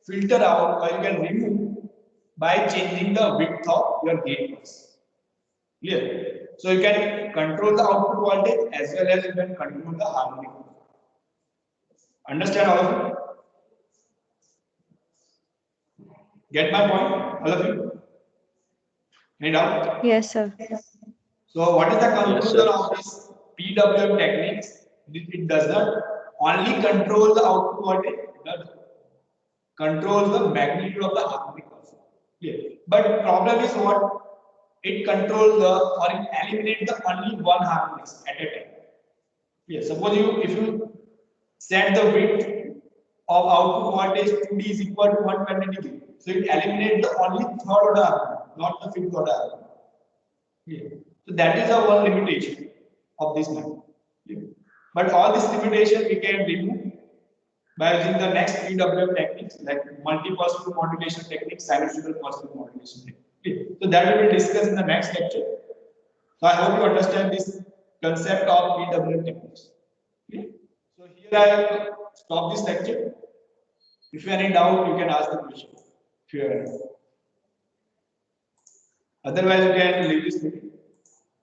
filter out or you can remove by changing the width of your gate pulse. Clear? So you can control the output voltage as well as you can control the harmonic. Understand all of you? Get my point, all of you? Any doubt? Yes, sir. So what is the Yes, conclusion sir. of this PWM techniques? It does not only control the output voltage, it does control the magnitude of the harmonic also. Yeah. But problem is what? It controls the or it eliminates the only one harmonic at a time. Yeah. Suppose if you set the width of output voltage 2D is equal to 120 degree. So it eliminates the only third order harmonic, not the fifth order harmonic. Yeah. So that is our one limitation of this method. Yeah. But all this limitation we can remove by using the next PWM techniques like multi-pulse modulation technique, sinusoidal pulse modulation technique. Yeah. So that we will discuss in the next lecture. So I hope you understand this concept of PWM techniques. Yeah. So here I stop this lecture. If you have any doubt, you can ask the question. If you have any. Otherwise, you can leave this meeting.